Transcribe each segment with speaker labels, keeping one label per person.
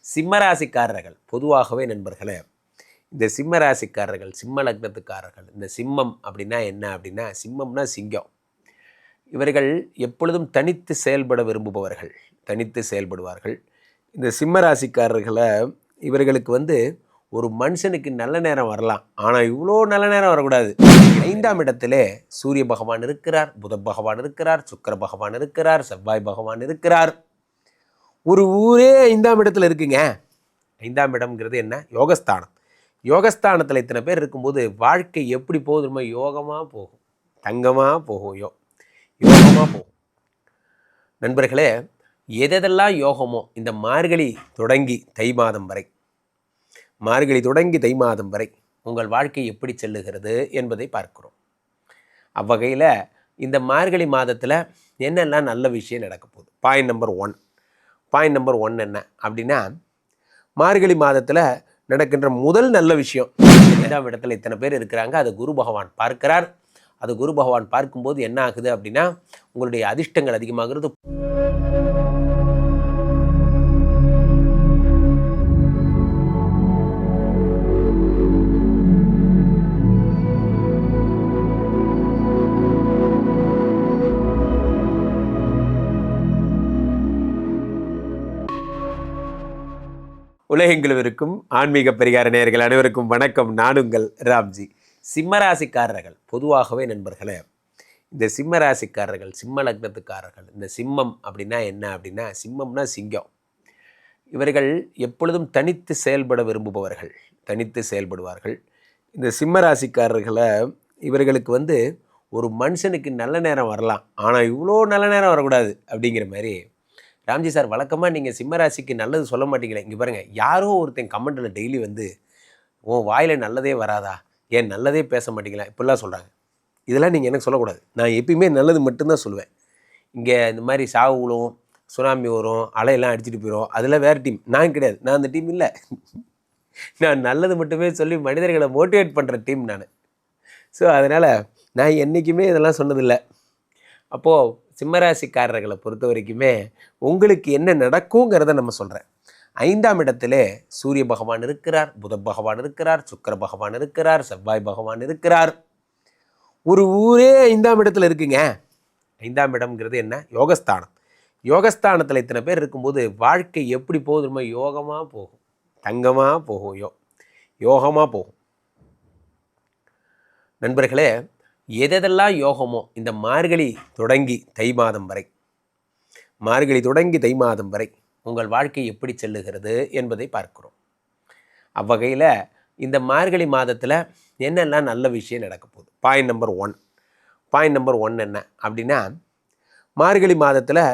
Speaker 1: சிம்மராசிக்காரர்கள் பொதுவாகவே நண்பர்களே, இந்த சிம்மராசிக்காரர்கள், சிம்ம லக்னத்துக்காரர்கள், இந்த சிம்மம் அப்படின்னா என்ன அப்படின்னா, சிம்மம்னா சிங்கம். இவர்கள் எப்பொழுதும் தனித்து செயல்பட விரும்புபவர்கள், தனித்து செயல்படுவார்கள். இந்த சிம்மராசிக்காரர்களை இவர்களுக்கு ஒரு மனுஷனுக்கு நல்ல நேரம் வரலாம், ஆனால் இவ்வளோ நல்ல நேரம் வரக்கூடாது. 5ஆம் இடத்திலே சூரிய பகவான் இருக்கிறார், புத பகவான் இருக்கிறார், சுக்கிர பகவான் இருக்கிறார், செவ்வாய் பகவான் இருக்கிறார். ஒரு ஊரே 5ஆம் இடத்துல இருக்குங்க. 5ஆம் இடம்ங்கிறது என்ன? யோகஸ்தானம். யோகஸ்தானத்தில் இத்தனை பேர் இருக்கும்போது வாழ்க்கை எப்படி போகுதுமோ யோகமாக போகும், தங்கமாக போகும், யோகமாக போகும். நண்பர்களே, எதெல்லாம் யோகமோ இந்த மார்கழி தொடங்கி தை மாதம் வரை, மார்கழி தொடங்கி தை மாதம் வரை உங்கள் வாழ்க்கை எப்படி செல்லுகிறது என்பதை பார்க்கிறோம். அவ்வகையில் இந்த மார்கழி மாதத்தில் என்னெல்லாம் நல்ல விஷயம் நடக்க போகுது? பாயிண்ட் நம்பர் ஒன் என்ன அப்படின்னா, மார்கழி மாதத்தில் நடக்கின்ற முதல் நல்ல விஷயம், 2ஆம் இடத்துல இத்தனை பேர் இருக்கிறாங்க, அது குரு பகவான் பார்க்கிறார். அது குரு பகவான் பார்க்கும்போது என்ன ஆகுது அப்படின்னா, உங்களுடைய அதிர்ஷ்டங்கள் அதிகமாகிறது. உலகெங்கிலும் இருக்கும் ஆன்மீக பரிகார நேயர்கள் அனைவருக்கும் வணக்கம். நான் உங்கள் ராம்ஜி. சிம்மராசிக்காரர்கள் பொதுவாகவே நண்பர்களே, இந்த சிம்மராசிக்காரர்கள், சிம்ம லக்னத்துக்காரர்கள், இந்த சிம்மம் அப்படின்னா என்ன அப்படின்னா, சிம்மம்னா சிங்கம். இவர்கள் எப்பொழுதும் தனித்து செயல்பட விரும்புபவர்கள், தனித்து செயல்படுவார்கள். இந்த சிம்மராசிக்காரர்களை இவர்களுக்கு ஒரு மனுஷனுக்கு நல்ல நேரம் வரலாம், ஆனால் இவ்வளோ நல்ல நேரம் வரக்கூடாது அப்படிங்கிற மாதிரி. ராம்ஜி சார், வழக்கமாக நீங்கள் சிம்மராசிக்கு நல்லது சொல்ல மாட்டீங்களே. இங்கே பாருங்கள், யாரோ ஒருத்தன் கமெண்ட்டில் டெய்லி உன் வாயில் நல்லதே வராதா, ஏன் நல்லதே பேச மாட்டீங்களா, இப்படிலாம் சொல்கிறாங்க. இதெல்லாம் நீங்கள் எனக்கு சொல்லக்கூடாது. நான் எப்பயுமே நல்லது மட்டும்தான் சொல்லுவேன். இங்கே இந்த மாதிரி சாவு விழும், சுனாமி வரும், அலையெல்லாம் அடிச்சுட்டு போயிடும், அதெல்லாம் வேறு டீம். நான் கிடையாது, நான் அந்த டீம் இல்லை. நான் நல்லது மட்டுமே சொல்லி மனிதர்களை மோட்டிவேட் பண்ணுற டீம் நான். ஸோ அதனால் நான் என்றைக்குமே இதெல்லாம் சொன்னதில்லை. அப்போது சிம்மராசிக்காரர்களை பொறுத்த வரைக்குமே உங்களுக்கு என்ன நடக்குங்கிறத நம்ம சொல்கிறேன். 5ஆம் இடத்திலே சூரிய பகவான் இருக்கிறார், புத பகவான் இருக்கிறார், சுக்கிர பகவான் இருக்கிறார், செவ்வாய் பகவான் இருக்கிறார். ஒரு ஊரே 5ஆம் இடத்துல இருக்குங்க. 5ஆம் இடம்ங்கிறது என்ன? யோகஸ்தானம். யோகஸ்தானத்தில் இத்தனை பேர் இருக்கும்போது வாழ்க்கை எப்படி போகுதுமோ யோகமாக போகும், தங்கமாக போகும், யோகமாக போகும். நண்பர்களே, எதெல்லாம் யோகமோ இந்த மார்கழி தொடங்கி தை மாதம் வரை, மார்கழி தொடங்கி தை மாதம் வரை உங்கள் வாழ்க்கை எப்படி செல்லுகிறது என்பதை பார்க்கிறோம். அவ்வகையில் இந்த மார்கழி மாதத்தில் என்னெல்லாம் நல்ல விஷயம் நடக்க போகுது? பாயிண்ட் நம்பர் ஒன் என்ன அப்படின்னா, மார்கழி மாதத்தில்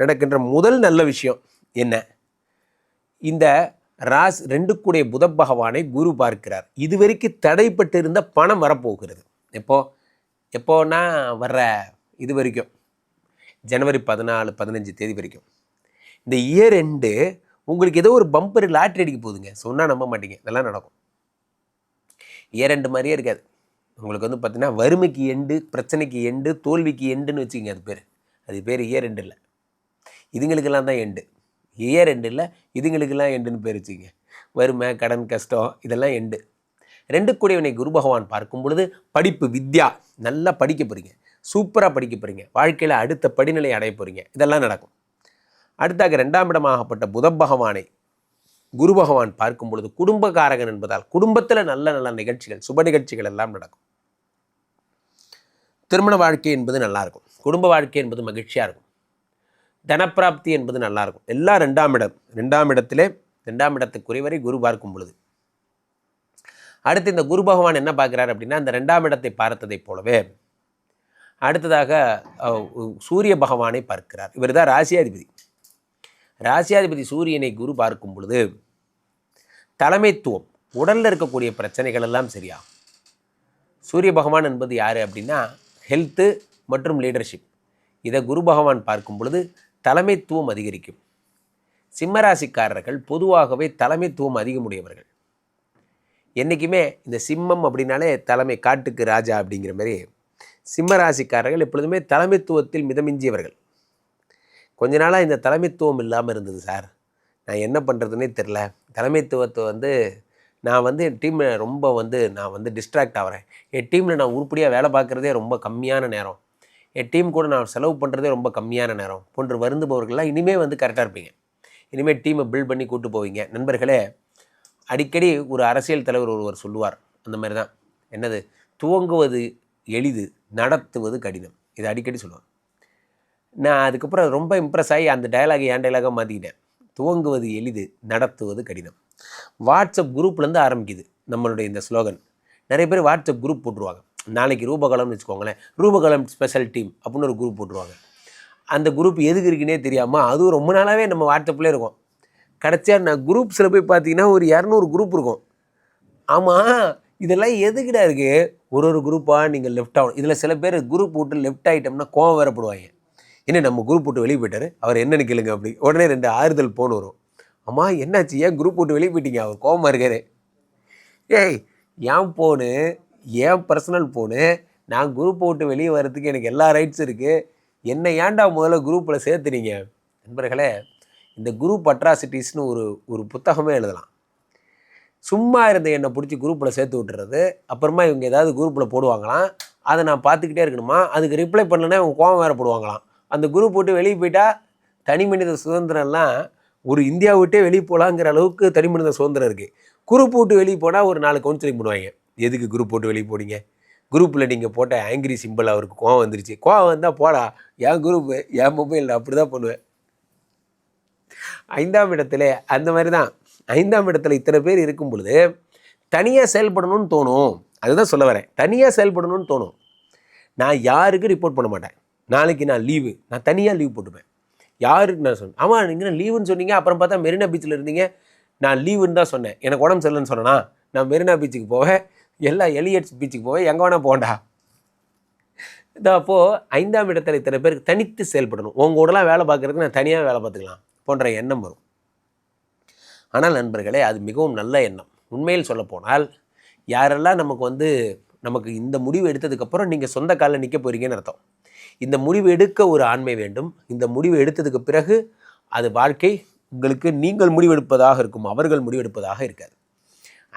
Speaker 1: நடக்கின்ற முதல் நல்ல விஷயம் என்ன? இந்த 2 கூடிய புத பகவானை குரு பார்க்கிறார். இதுவரைக்கும் தடைப்பட்டு இருந்த பணம் வரப்போகிறது. எப்போன்னா வர்ற இது வரைக்கும், ஜனவரி 14, 15 தேதி வரைக்கும். இந்த இயர் எண்டு உங்களுக்கு ஏதோ ஒரு பம்பர் லாட்ரி அடிக்க போகுதுங்க. சொன்னால் நம்ப மாட்டீங்க, இதெல்லாம் நடக்கும். இயர் எண்டு மாதிரியே இருக்காது. உங்களுக்கு பார்த்தீங்கன்னா வறுமைக்கு எண்டு, பிரச்சனைக்கு எண்டு, தோல்விக்கு எண்டுன்னு வச்சுக்கோங்க. அது பேர் இயர் எண்டு இல்லை. இதுங்களுக்கெல்லாம் தான் எண்டு. இயர் எண்டு இல்லை, இதுங்களுக்கெல்லாம் எண்டுன்னு பேர் வச்சுக்கோங்க. வறுமை, கடன், கஷ்டம், இதெல்லாம் எண்டு. 2 கூடியவனை குரு பகவான் பார்க்கும் பொழுது படிப்பு, வித்யா, நல்லா படிக்க போகிறீங்க, சூப்பராக படிக்க போகிறீங்க, வாழ்க்கையில் அடுத்த படிநிலை அடைய போகிறீங்க, இதெல்லாம் நடக்கும். அடுத்தாக 2ஆம் இடமாகப்பட்ட புத பகவானை குரு பகவான் பார்க்கும் பொழுது குடும்பக்காரகன் என்பதால் குடும்பத்தில் நல்ல நல்ல நிகழ்ச்சிகள், சுப நிகழ்ச்சிகள் எல்லாம் நடக்கும். திருமண வாழ்க்கை என்பது நல்லாயிருக்கும், குடும்ப வாழ்க்கை என்பது மகிழ்ச்சியாக இருக்கும், தனப்பிராப்தி என்பது நல்லாயிருக்கும். எல்லாம் 2ஆம் இடத்திலே 2ஆம் இடத்துக்குரியவரை குரு பார்க்கும் பொழுது. அடுத்து இந்த குரு பகவான் என்ன பார்க்குறாரு அப்படின்னா, இந்த 2ஆம் இடத்தை பார்த்ததைப் போலவே அடுத்ததாக சூரிய பகவானை பார்க்கிறார். இவர் தான் ராசியாதிபதி. ராசியாதிபதி சூரியனை குரு பார்க்கும் பொழுது தலைமைத்துவம், உடலில் இருக்கக்கூடிய பிரச்சனைகள் எல்லாம் சரியாகும். சூரிய பகவான் என்பது யார் அப்படின்னா, ஹெல்த்து மற்றும் லீடர்ஷிப். இதை குரு பகவான் பார்க்கும் பொழுது தலைமைத்துவம் அதிகரிக்கும். சிம்மராசிக்காரர்கள் பொதுவாகவே தலைமைத்துவம் அதிகமுடையவர்கள். என்றைக்குமே இந்த சிம்மம் அப்படின்னாலே தலைமை, காட்டுக்கு ராஜா அப்படிங்கிற மாதிரி சிம்மராசிக்காரர்கள் எப்பொழுதுமே தலைமைத்துவத்தில் மிதமிஞ்சியவர்கள். கொஞ்ச நாளாக இந்த தலைமைத்துவம் இல்லாமல் இருந்தது சார், நான் என்ன பண்ணுறதுனே தெரில. தலைமைத்துவத்தை வந்து நான் வந்து என் டீமில் ரொம்ப வந்து நான் வந்து டிஸ்ட்ராக்ட் ஆகிறேன். என் டீமில் நான் உருப்படியாக வேலை பார்க்குறதே ரொம்ப கம்மியான நேரம். என் டீம் கூட நான் செலவு பண்ணுறதே ரொம்ப கம்மியான நேரம் போன்று வருந்துபவர்கள்லாம் இனிமேல் வந்து கரெக்டாக இருப்பீங்க. இனிமேல் டீமை பில்ட் பண்ணி கூப்பிட்டு போவீங்க. நண்பர்களே, அடிக்கடி ஒரு அரசியல் தலைவர் ஒருவர் சொல்லுவார், அந்த மாதிரி தான். என்னது? துவங்குவது எளிது, நடத்துவது கடினம். இதை அடிக்கடி சொல்லுவார். நான் அதுக்கப்புறம் ரொம்ப இம்ப்ரெஸ் ஆகி அந்த டயலாக் என் டயலாகாக மாற்றிக்கிட்டேன். துவங்குவது எளிது, நடத்துவது கடினம். வாட்ஸ்அப் குரூப்லேருந்து ஆரம்பிக்குது நம்மளுடைய இந்த ஸ்லோகன். நிறைய பேர் வாட்ஸ்அப் குரூப் போட்டுருவாங்க. நாளைக்கு ரூபகலம்னு வச்சுக்கோங்களேன், ரூபகலம் ஸ்பெஷல் டீம் அப்படின்னு ஒரு குரூப் போட்டுருவாங்க. அந்த குரூப் எதுக்கு இருக்குன்னே தெரியாமல் அதுவும் ரொம்ப நாளாகவே நம்ம வாட்ஸ்அப்லேயே இருக்கும். கடைசியாக நான் குரூப்ஸில் போய் பார்த்தீங்கன்னா ஒரு 200 குரூப் இருக்கும். ஆமாம், இதெல்லாம் எதுக்கிட்ட இருக்குது? ஒரு குரூப்பாக நீங்கள் லெஃப்ட் ஆகணும். இதில் சில பேர் குரூப் விட்டு லெஃப்ட் ஆகிட்டோம்னா கோவம் வேறப்படுவாங்க. என்ன நம்ம குரூப் விட்டு வெளியே போயிட்டார், அவர் என்னென்னு கேளுங்க அப்படி. உடனே 2 ஆறுதல் ஃபோன் வரும். அம்மா என்னாச்சு, ஏன் குரூப் விட்டு வெளியே போயிட்டீங்க, அவர் கோவமாக இருக்காரு. ஏய், என் ஃபோனு, என் பர்சனல் ஃபோனு, நான் குரூப்பை விட்டு வெளியே வர்றதுக்கு எனக்கு எல்லா ரைட்ஸும் இருக்குது. என்னை ஏன்டா முதல்ல குரூப்பில் சேர்த்துனீங்க? நண்பர்களே, இந்த குரூப் அட்ராசிட்டிஸ்னு ஒரு புத்தகமே எழுதலாம். சும்மா இருந்த என்னை பிடிச்சி குரூப்பில் சேர்த்து விட்டுறது, அப்புறமா இவங்க ஏதாவது குரூப்பில் போடுவாங்களாம், அதை நான் பார்த்துக்கிட்டே இருக்கணுமா, அதுக்கு ரிப்ளை பண்ணலன்னா இவங்க கோவம் வேறு போடுவாங்களாம். அந்த குரூப் விட்டு வெளியே போயிட்டால் தனி மனித சுதந்திரம்லாம் ஒரு இந்தியா விட்டே வெளியே போகலாங்கிற அளவுக்கு தனி மனித சுதந்திரம் இருக்குது. குரூப் விட்டு வெளியே போனால் ஒரு 4 கவுன்சிலிங் பண்ணுவாங்க. எதுக்கு குரூப் போட்டு வெளியே போனீங்க? குரூப்பில் நீங்கள் போட்ட ஆங்கிரி சிம்பிள் அவருக்கு கோவம் வந்துருச்சு. கோவம் வந்தால் போடா, என் குரூப்பு, என் மொபைல், அப்படி தான் பண்ணுவேன். 5ஆம் இடத்துல அந்த மாதிரி தான். 5ஆம் இடத்துல இத்தனை பேர் இருக்கும் பொழுது தனியாக செயல்படணும்னு தோணும். அதுதான் சொல்ல வரேன். தனியாக செயல்படணும்னு தோணும். நான் யாருக்கு ரிப்போர்ட் பண்ண மாட்டேன். நாளைக்கு நான் லீவு, நான் தனியாக லீவ் போட்டுப்பேன். யாருக்கு நான் சொன்னேன்? ஆமாம், நீங்கள் லீவுன்னு சொன்னீங்க, அப்புறம் பார்த்தா மெரினா பீச்சில் இருந்தீங்க. நான் லீவுன்னு தான் சொன்னேன். எனக்கு உடம்பு சரியில்லைன்னு சொன்னேன்னா நான் மெரினா பீச்சுக்கு போவேன், எல்லா எலியட்ஸ் பீச்சுக்கு போவேன், எங்கே வேணால் போண்டா. இதான் அப்போது 5ஆம் இடத்துல இத்தனை பேருக்கு தனித்து செயல்படணும். உங்கள் கூடலாம் வேலை பார்க்குறதுக்கு நான் தனியாக வேலை பார்த்துக்கலாம் போன்ற எண்ணம் வரும். ஆனால் நண்பர்களே, அது மிகவும் நல்ல எண்ணம். உண்மையில் சொல்லப்போனால் யாரெல்லாம் நமக்கு இந்த முடிவு எடுத்ததுக்கப்புறம் நீங்கள் சொந்த காலில் நிற்க போகிறீங்கன்னு அர்த்தம். இந்த முடிவு எடுக்க ஒரு ஆண்மை வேண்டும். இந்த முடிவு எடுத்ததுக்கு பிறகு அது வாழ்க்கை உங்களுக்கு நீங்கள் முடிவெடுப்பதாக இருக்கும், அவர்கள் முடிவெடுப்பதாக இருக்காது.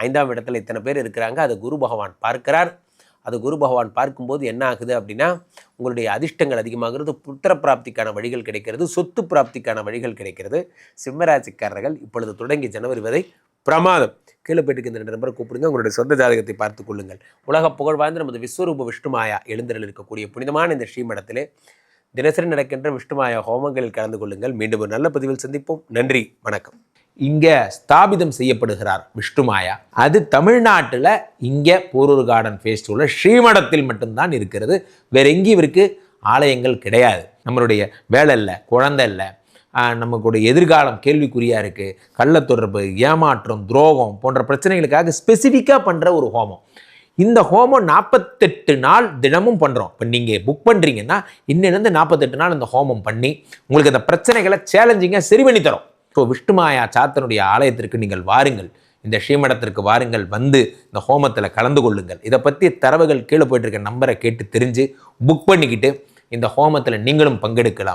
Speaker 1: 5ஆம் இடத்துல இத்தனை பேர் இருக்கிறாங்க. அதை குரு பகவான் பார்க்கிறார். அது குரு பகவான் பார்க்கும்போது என்ன ஆகுது அப்படின்னா, உங்களுடைய அதிர்ஷ்டங்கள் அதிகமாகிறது, புத்திர பிராப்திக்கான வழிகள் கிடைக்கிறது, சொத்து பிராப்திக்கான வழிகள் கிடைக்கிறது. சிம்மராசிக்காரர்கள் இப்பொழுது தொடங்கி ஜனவரி வரை பிரமாதம். கீழே போயிட்டு இந்த 2 நம்பரை கூப்பிடுங்க, உங்களுடைய சொந்த ஜாதகத்தை பார்த்து கொள்ளுங்கள். உலக புகழ் வாய்ந்த நமது விஸ்வரூப விஷ்ணுமாயா எழுந்தரில் இருக்கக்கூடிய புனிதமான இந்த ஸ்ரீமடத்திலே தினசரி நடக்கின்ற விஷ்ணுமாயா ஹோமங்களில் கலந்து கொள்ளுங்கள். மீண்டும் ஒரு நல்ல பதிவில் சந்திப்போம். நன்றி, வணக்கம். இங்கே ஸ்தாபிதம் செய்யப்படுகிறார் விஷ்ணுமாயா. அது தமிழ்நாட்டில் இங்கே போரூர் கார்டன் ஃபேஸ் 2ல ஸ்ரீமடத்தில் மட்டும்தான் இருக்கிறது. வேற எங்கேயும் இவருக்கு ஆலயங்கள் கிடையாது. நம்மளுடைய வேலை இல்லை, குழந்தை இல்லை, நமக்குடைய எதிர்காலம் கேள்விக்குறியாக இருக்குது, கள்ள தொடர்பு, ஏமாற்றம், துரோகம் போன்ற பிரச்சனைகளுக்காக ஸ்பெசிஃபிக்காக பண்ணுற ஒரு ஹோமம். இந்த ஹோமம் 48 நாள் தினமும் பண்ணுறோம். இப்போ நீங்கள் புக் பண்ணுறீங்கன்னா இன்னிலிருந்து 48 நாள் இந்த ஹோமம் பண்ணி உங்களுக்கு அந்த பிரச்சனைகளை சேலஞ்சிங்காக சரி பண்ணி தரோம். ஸோ விஷ்ணுமாயா சாத்தனுடைய ஆலயத்திற்கு நீங்கள் வாருங்கள், இந்த ஸ்ரீமடத்திற்கு வாருங்கள், வந்து இந்த ஹோமத்தில் கலந்து கொள்ளுங்கள். இதை பற்றி தரவுகள் கீழே போயிட்டு இருக்க நம்பரை கேட்டு தெரிஞ்சு புக் பண்ணிக்கிட்டு இந்த ஹோமத்தில் நீங்களும் பங்கெடுக்கலாம்.